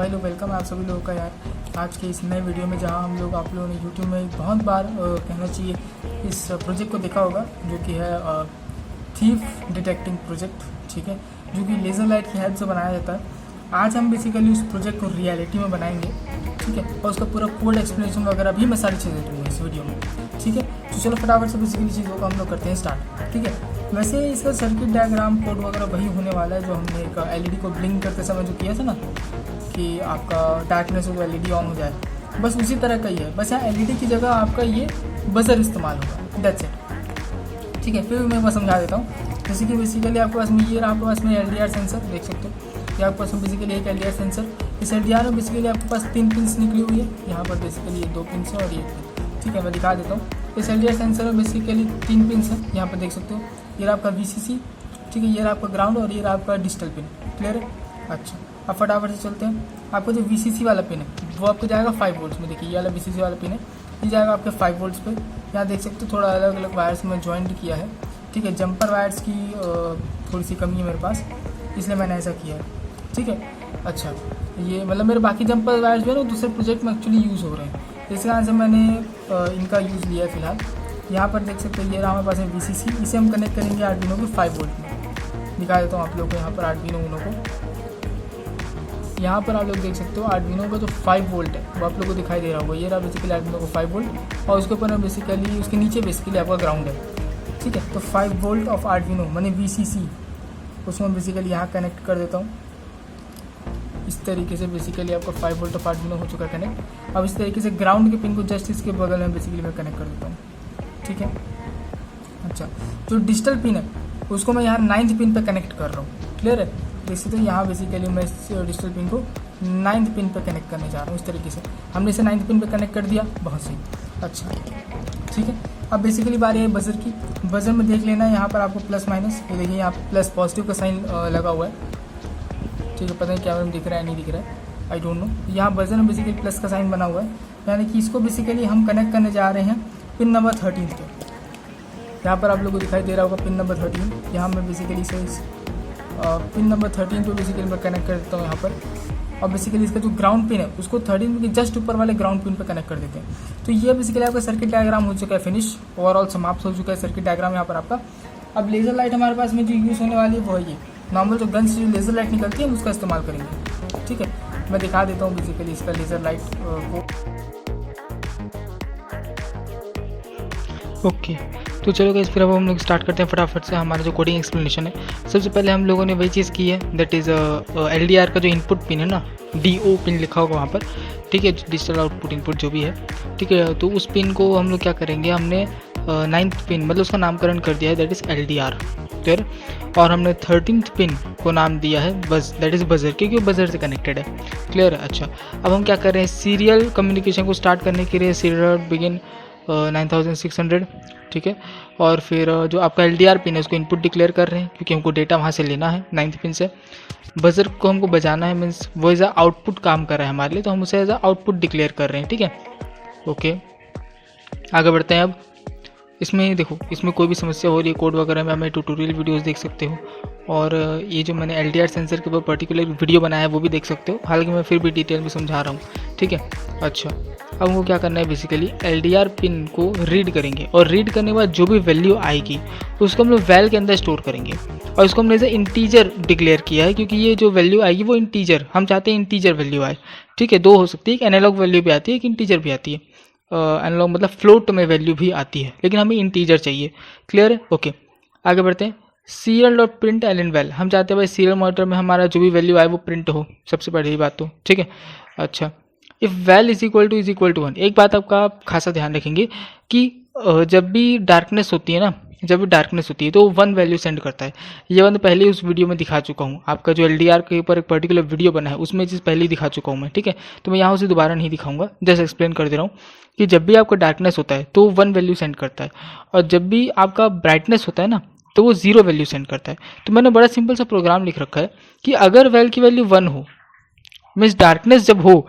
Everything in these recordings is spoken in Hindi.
भाई लोग वेलकम है आप सभी लोगों का यार आज के इस नए वीडियो में, जहां हम लोग आप लोगों ने यूट्यूब में बहुत बार कहना चाहिए इस प्रोजेक्ट को देखा होगा, जो कि है थीफ डिटेक्टिंग प्रोजेक्ट। ठीक है, जो कि लेज़र लाइट की हेल्प से बनाया जाता है। आज हम बेसिकली उस प्रोजेक्ट को रियलिटी में बनाएंगे। ठीक है, और उसका पूरा कोड एक्सप्लेनेशन वगैरह भी मैं सारी चीज़ें दूँगा इस वीडियो में। ठीक है, तो चलो फटाफट से बेसिकली चीज़ों को हम लोग करते हैं स्टार्ट। ठीक है, वैसे इसका सर्किट डायग्राम कोड वगैरह वही होने वाला है जो हमने एक एलईडी को ब्लिंक करते समय जो किया था ना, कि आपका डार्कनेस हो तो एलईडी ऑन हो जाए, बस उसी तरह का ही है। बस यहाँ एलईडी की जगह आपका ये बजर इस्तेमाल होगा, दैट्स इट। ठीक है, फिर मैं बस समझा देता हूँ। जैसे कि बेसिकली आपके पास में ये रहा, आपके पास में एलडीआर सेंसर देख सकते हो। ये आपके पास में बेसिकली एक एलडीआर सेंसर, इस एलडीआर में बेसिकली आपके पास 3 पिन्स निकली हुई है। यहाँ पर बेसिकली ये 2 पिन्स है और ये पिन। ठीक है, मैं दिखा देता हूँ। इस एलडीआर सेंसर में बेसिकली 3 पिन्स हैं, यहाँ पर देख सकते हो। ये रहा आपका वीसीसी, ठीक है, ये रहा आपका ग्राउंड और ये रहा आपका डिजिटल पिन। क्लियर है? अच्छा, अब फटाफट से चलते हैं। आपका जो वीसीसी वाला पिन है वो आपको जाएगा 5 वोल्ट्स में। देखिए ये वाला वीसीसी वाला पिन है, ये जाएगा आपके 5 वोल्ट्स पे। यहाँ देख सकते हो थोड़ा अलग अलग वायर्स में ज्वाइंट किया है। ठीक है, जंपर वायर्स की थोड़ी सी कमी है मेरे पास, इसलिए मैंने ऐसा किया है। ठीक है, अच्छा, ये मतलब मेरे बाकी जंपर वायर्स जो है ना दूसरे प्रोजेक्ट में एक्चुअली यूज़ हो रहे हैं, इस कारण से मैंने इनका यूज़ लिया है फिलहाल। यहाँ पर देख सकते हो ये रहा हमारे पास है वीसीसी, इसे हम कनेक्ट करेंगे आर्डिनो को 5 वोल्ट में। दिखा देता हूँ आप लोगों को यहाँ पर आर्डिनो उनो को। यहाँ पर आप लोग देख सकते हो आर्डिनो का जो 5 वोल्ट है वो आप लोगों को दिखाई दे रहा होगा। ये रहा बेसिकली आर्डिनो को 5 वोल्ट और उसके ऊपर बेसिकली उसके नीचे बेसिकली आपका ग्राउंड है। ठीक है, तो 5 वोल्ट ऑफ आर्डिनो मैंने वीसीसी उसमें बेसिकली यहाँ कनेक्ट कर देता हूँ। इस तरीके से बेसिकली आपका 5 वोल्ट ऑफ आर्डिनो हो चुका है कनेक्ट। अब इस तरीके से ग्राउंड के पिन को जस्ट इसके बगल में बेसिकली मैं कनेक्ट कर देता हूँ। ठीक है, अच्छा, जो डिजिटल पिन है उसको मैं यहाँ 9th पिन पे कनेक्ट कर रहा हूँ। क्लियर है? जैसे तो यहाँ बेसिकली मैं इस डिजिटल पिन को 9th पिन पे कनेक्ट करने जा रहा हूँ। इस तरीके से हमने इसे 9th पिन पे कनेक्ट कर दिया, बहुत सही। अच्छा, ठीक है, अब बेसिकली बारी है बजर की। बजर में देख लेना है यहाँ पर आपको प्लस माइनस, ये देखिए यहाँ प्लस पॉजिटिव का साइन लगा हुआ है। ठीक है, पता नहीं कैमरे में दिख रहा है नहीं दिख रहा है, आई डोंट नो। यहाँ बजर में बेसिकली प्लस का साइन बना हुआ है, यानी कि इसको बेसिकली हम कनेक्ट करने जा रहे हैं पिन नंबर 13 पे। यहाँ पर आप लोगों को दिखाई दे रहा होगा पिन नंबर 13। यहाँ मैं बेसिकली इसे पिन नंबर 13 पे बेसिकली मैं कनेक्ट कर देता हूँ यहाँ पर। और बेसिकली इसका जो ग्राउंड पिन है उसको 13 के जस्ट ऊपर वाले ग्राउंड पिन पे कनेक्ट कर देते हैं। तो ये बेसिकली आपका सर्किट डायग्राम हो चुका है फिनिश, ओवरऑल समाप्त हो चुका है सर्किट डायग्राम यहाँ पर आपका। अब लेज़र लाइट हमारे पास में जो यूज़ होने वाली है वो है ये नॉर्मल जो गन से जो लेज़र लाइट निकलती है हम उसका इस्तेमाल करेंगे। ठीक है, मैं दिखा देता हूँ बेसिकली इसका लेज़र लाइट को। ओके, तो चलो गाइस फिर अब हम लोग स्टार्ट करते हैं फटाफट से हमारा जो कोडिंग एक्सप्लेनेशन है। सबसे पहले हम लोगों ने वही चीज़ की है, दैट इज़ एलडीआर का जो इनपुट पिन है ना, डीओ पिन लिखा होगा वहाँ पर। ठीक है, डिजिटल आउटपुट इनपुट जो भी है। ठीक है, तो उस पिन को हम लोग क्या करेंगे, हमने 9th पिन मतलब उसका नामकरण कर दिया है, दैट इज़ एलडीआर। क्लियर? और हमने 13th पिन को नाम दिया है बस, दैट इज़ बजर, क्योंकि वो बजर से कनेक्टेड है। क्लियर है? अच्छा, अब हम क्या कर रहे हैं, सीरियल कम्युनिकेशन को स्टार्ट करने के लिए सीरियल बिगिन 9600। ठीक है, और फिर जो आपका एलडीआर पिन है उसको इनपुट डिक्लेयर कर रहे हैं, क्योंकि हमको डेटा वहाँ से लेना है 9th पिन से। बजर को हमको बजाना है, मीन्स वो एज अ आउटपुट काम कर रहा है हमारे लिए, तो हम उसे एज अ आउटपुट डिक्लेयर कर रहे हैं। ठीक है, ओके, आगे बढ़ते हैं। अब इसमें देखो, इसमें कोई भी समस्या हो रही है कोड वगैरह में, हमें ट्यूटोरियल वीडियोस देख सकते हो, और ये जो मैंने एलडीआर सेंसर के ऊपर पर्टिकुलर वीडियो बनाया है वो भी देख सकते हो, हालांकि मैं फिर भी डिटेल में समझा रहा हूँ। ठीक है, अच्छा, अब हमको क्या करना है, बेसिकली एलडीआर पिन को रीड करेंगे, और रीड करने के बाद जो भी वैल्यू आएगी उसको हम लोग वैल के अंदर स्टोर करेंगे, और इसको हमने एज इंटीजर डिक्लेयर किया है, क्योंकि ये जो वैल्यू आएगी वो इंटीजर, हम चाहते हैं इंटीजर वैल्यू आए। ठीक है, 2 हो सकती है, एक एनालॉग वैल्यू भी आती है, एक इंटीजर भी आती है। एनालॉग मतलब फ्लोट में वैल्यू भी आती है, लेकिन हमें इंटीजर चाहिए। क्लियर है? ओके, आगे बढ़ते हैं। सीरियल डॉट प्रिंट एलन वैल, हम चाहते हैं भाई सीरियल मॉनिटर में हमारा जो भी वैल्यू आए वो प्रिंट हो, सबसे पहली बात तो। ठीक है, अच्छा, if val is equal to 1, एक बात आपका खासा ध्यान रखेंगे कि जब भी डार्कनेस होती है ना, जब भी डार्कनेस होती है तो 1 वैल्यू सेंड करता है। ये मैं पहले उस वीडियो में दिखा चुका हूँ, आपका जो एलडीआर के ऊपर एक पर्टिकुलर वीडियो बना है उसमें चीज़ पहले ही दिखा चुका हूँ मैं। ठीक है, तो मैं यहाँ से दोबारा नहीं दिखाऊंगा, जस्ट एक्सप्लेन कर दे रहा हूँ कि जब भी आपका डार्कनेस होता है तो 1 वैल्यू सेंड करता है, और जब भी आपका ब्राइटनेस होता है ना तो वो 0 वैल्यू सेंड करता है। तो मैंने बड़ा सिंपल सा प्रोग्राम लिख रखा है कि अगर वैल की वैल्यू 1 हो, मीन्स डार्कनेस जब हो,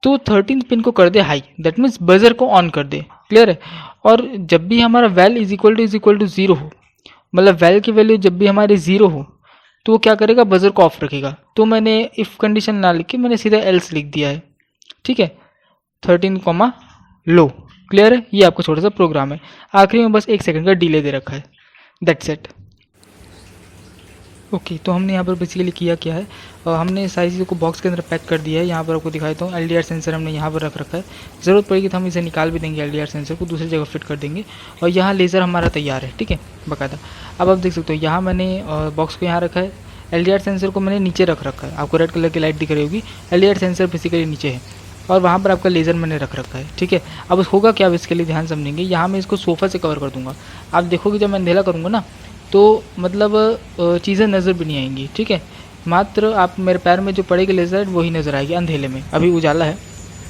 तो 13th पिन को कर दे हाई, दैट मीन्स बजर को ऑन कर दे। क्लियर है? और जब भी हमारा वैल इज इक्वल टू 0 हो, मतलब वैल की वैल्यू जब भी हमारी 0 हो, तो वो क्या करेगा, बजर को ऑफ रखेगा। तो मैंने इफ़ कंडीशन ना लिख के मैंने सीधा एल्स लिख दिया है, ठीक है। 13 लो, क्लियर है। ये आपका छोटा सा प्रोग्राम है। आखिरी में बस 1 सेकंड का डिले दे रखा है, दैट्स इट। ओके, तो हमने यहाँ पर बेसिकली किया क्या है, हमने सारी चीज़ों को बॉक्स के अंदर पैक कर दिया है। यहाँ पर आपको दिखाता हूँ, LDR सेंसर हमने यहाँ पर रख रखा है। ज़रूरत पड़ेगी तो हम इसे निकाल भी देंगे, LDR सेंसर को दूसरी जगह फिट कर देंगे। और यहाँ लेज़र हमारा तैयार है, ठीक है, बाकायदा। अब आप देख सकते हो यहाँ मैंने बॉक्स को यहाँ रखा है, LDR सेंसर को मैंने नीचे रख रखा है। आपको रेड कलर की लाइट दिख रही होगी, LDR सेंसर बेसिकली नीचे है और वहाँ पर आपका लेज़र मैंने रख रखा है, ठीक है। अब होगा क्या, अब इसके लिए ध्यान समझेंगे। यहाँ मैं इसको सोफ़ा से कवर कर दूँगा। आप देखोगे जब मैं अंधेरा करूँगा ना, तो मतलब चीज़ें नज़र भी नहीं आएंगी, ठीक है। मात्र आप मेरे पैर में जो पड़ेगी लेज़र वही नज़र आएगी अंधेले में। अभी उजाला है,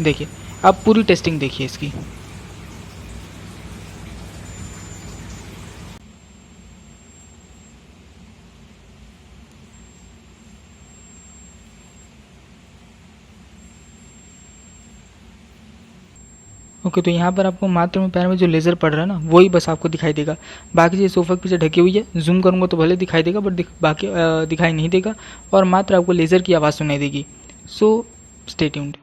देखिए। आप पूरी टेस्टिंग देखिए इसकी। ओके, तो यहाँ पर आपको मात्र में पैर में जो लेज़र पड़ रहा है ना, वही बस आपको दिखाई देगा। बाकी चीज़ सोफ़ा के पीछे ढकी हुई है। जूम करूँगा तो भले दिखाई देगा, बट बाकी दिखाई नहीं देगा और मात्र आपको लेज़र की आवाज़ सुनाई देगी। So stay tuned.